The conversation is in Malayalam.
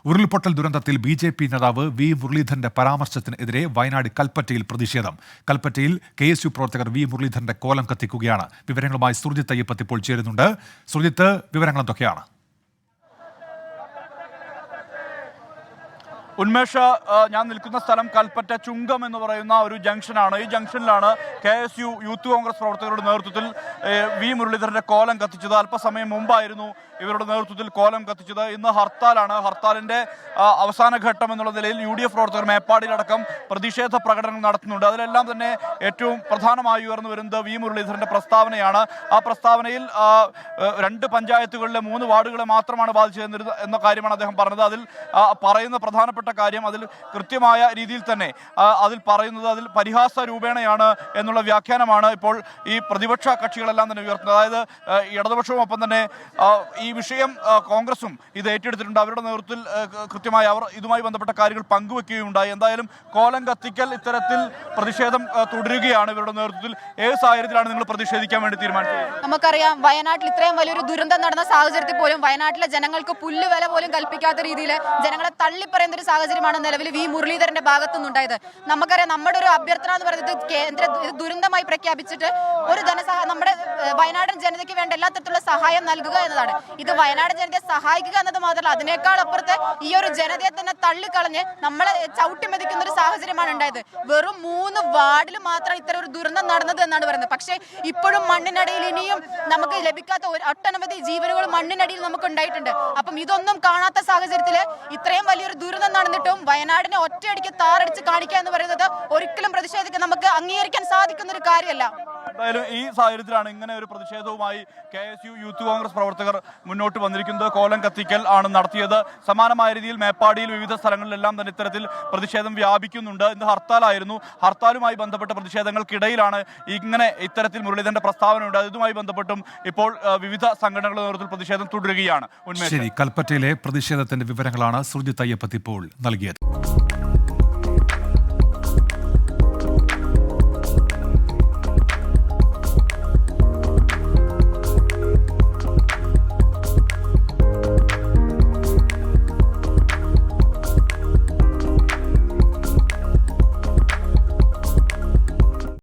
ഉരുൾപൊട്ടൽ ദുരന്തത്തിൽ BJP നേതാവ് വി മുരളീധരന്റെ പരാമർശത്തിനെതിരെ വയനാട് കൽപ്പറ്റയിൽ പ്രതിഷേധം. കൽപ്പറ്റയിൽ KSU പ്രവർത്തകർ വി മുരളീധരന്റെ കോലം കത്തിക്കുകയാണ്. വിവരങ്ങളുമായി സുർജിത്ത് അയ്യപ്പത്ത് ഇപ്പോൾ ചേരുന്നുണ്ട്. സുർജിത്ത്, വിവരങ്ങൾ എന്തൊക്കെയാണ്? ഉന്മേഷ, ഞാൻ നിൽക്കുന്ന സ്ഥലം കൽപ്പറ്റ ചുങ്കം എന്ന് പറയുന്ന ഒരു ജംഗ്ഷനാണ്. ഈ ജംഗ്ഷനിലാണ് KSU യൂത്ത് കോൺഗ്രസ് പ്രവർത്തകരുടെ നേതൃത്വത്തിൽ വി മുരളീധരന്റെ കോലം കത്തിച്ചത്. അല്പസമയം മുമ്പായിരുന്നു ഇവരുടെ നേതൃത്വത്തിൽ കോലം കത്തിച്ചത്. ഇന്ന് ഹർത്താലാണ്. ഹർത്താലിന്റെ അവസാന ഘട്ടം എന്നുള്ള നിലയിൽ UDF പ്രവർത്തകർ മേപ്പാടിയിലടക്കം പ്രതിഷേധ പ്രകടനങ്ങൾ നടത്തുന്നുണ്ട്. അതിലെല്ലാം തന്നെ ഏറ്റവും പ്രധാനമായി ഉയർന്നു വരുന്നത് വി മുരളീധരന്റെ പ്രസ്താവനയാണ്. ആ പ്രസ്താവനയിൽ 2 പഞ്ചായത്തുകളിലെ 3 വാർഡുകളെ മാത്രമാണ് ബാധിച്ചത് എന്ന കാര്യമാണ് അദ്ദേഹം പറഞ്ഞത്. അതിൽ പറയുന്ന പ്രധാനപ്പെട്ട കാര്യം, അതിൽ കൃത്യമായ രീതിയിൽ തന്നെ അതിൽ പറയുന്നത്, അതിൽ പരിഹാസ രൂപേണയാണ് എന്നുള്ള വ്യാഖ്യാനമാണ് ഇപ്പോൾ ഈ പ്രതിപക്ഷ കക്ഷികളെല്ലാം തന്നെ ഉയർത്തുന്നത്. അതായത് ഇടതുപക്ഷവും ഒപ്പം തന്നെ ഈ വിഷയം കോൺഗ്രസും ഇത് ഏറ്റെടുത്തിട്ടുണ്ട്. അവരുടെ നേതൃത്വത്തിൽ കൃത്യമായി അവർ ഇതുമായി ബന്ധപ്പെട്ട കാര്യങ്ങൾ പങ്കുവെക്കുകയുണ്ടായി. എന്തായാലും കോലം കത്തിക്കൽ ഇത്തരത്തിൽ പ്രതിഷേധം തുടരുകയാണ് ഇവരുടെ നേതൃത്വത്തിൽ. ഏത് സാഹചര്യത്തിലാണ് നിങ്ങൾ പ്രതിഷേധിക്കാൻ വേണ്ടി തീരുമാനിച്ചത്? നമുക്കറിയാം, വയനാട്ടിൽ ഇത്രയും വലിയൊരു ദുരന്തം നടന്ന സാഹചര്യത്തിൽ പോലും വയനാട്ടിലെ ജനങ്ങൾക്ക് പുല്ലുവില പോലും കൽപ്പിക്കാത്ത രീതിയിൽ ജനങ്ങളെ തള്ളിപ്പറയുന്ന ഒരു സാഹചര്യമാണ് നിലവിൽ വി മുരളീധരന്റെ ഭാഗത്തു നിന്നുണ്ടായത്. നമുക്കറിയാം, നമ്മുടെ ഒരു അഭ്യർത്ഥന എന്ന് പറയുന്നത് കേന്ദ്ര ദുരന്തമായി പ്രഖ്യാപിച്ചിട്ട് ഒരു നമ്മുടെ വയനാടൻ ജനതയ്ക്ക് വേണ്ട എല്ലാ തരത്തിലുള്ള സഹായം നൽകുക എന്നതാണ്. ഇത് വയനാട് ജനതയെ സഹായിക്കുക എന്നത് മാത്രമല്ല, അതിനേക്കാൾ അപ്പുറത്ത് ഈ ഒരു ജനതയെ തന്നെ തള്ളിക്കളഞ്ഞ് നമ്മളെ ചവിട്ടിമെതിക്കുന്ന ഒരു സാഹചര്യമാണ് ഉണ്ടായത്. വെറും 3 വാർഡിൽ മാത്രം ഇത്തരം ഒരു ദുരന്തം നടന്നത് എന്നാണ് പറയുന്നത്. പക്ഷേ ഇപ്പോഴും മണ്ണിനടിയിൽ ഇനിയും നമുക്ക് ലഭിക്കാത്ത ഒട്ടനവധി ജീവനുകൾ മണ്ണിനടിയിൽ നമുക്ക് ഉണ്ടായിട്ടുണ്ട്. അപ്പം ഇതൊന്നും കാണാത്ത സാഹചര്യത്തിൽ ഇത്രയും വലിയൊരു ദുരന്തം നടന്നിട്ടും വയനാടിനെ ഒറ്റയടിക്ക് താറടിച്ച് കാണിക്കുക എന്ന് പറയുന്നത് ഒരിക്കലും പ്രതിഷേധിക്കാൻ നമുക്ക് അംഗീകരിക്കാൻ സാധിക്കുന്ന ഒരു കാര്യമല്ല. എന്തായാലും ഈ സാഹചര്യത്തിലാണ് ഇങ്ങനെ ഒരു പ്രതിഷേധവുമായി KSU യൂത്ത് കോൺഗ്രസ് പ്രവർത്തകർ മുന്നോട്ട് വന്നിരിക്കുന്നത്. കോലം കത്തിക്കൽ ആണ് നടത്തിയത്. സമാനമായ രീതിയിൽ മേപ്പാടിയിൽ വിവിധ സ്ഥലങ്ങളിലെല്ലാം തന്നെ ഇത്തരത്തിൽ പ്രതിഷേധം വ്യാപിക്കുന്നുണ്ട്. ഇന്ന് ഹർത്താലായിരുന്നു. ഹർത്താലുമായി ബന്ധപ്പെട്ട പ്രതിഷേധങ്ങൾക്കിടയിലാണ് ഇത്തരത്തിൽ മുരളീധരന്റെ പ്രസ്താവന ഉണ്ട്. ഇതുമായി ബന്ധപ്പെട്ടും ഇപ്പോൾ വിവിധ സംഘടനകളുടെ നേതൃത്വത്തിൽ പ്രതിഷേധം തുടരുകയാണ്. കൽപ്പറ്റയിലെ പ്രതിഷേധത്തിന്റെ വിവരങ്ങളാണ് സുർജിത്ത് അയ്യപ്പത്ത് ഇപ്പോൾ നൽകിയത്.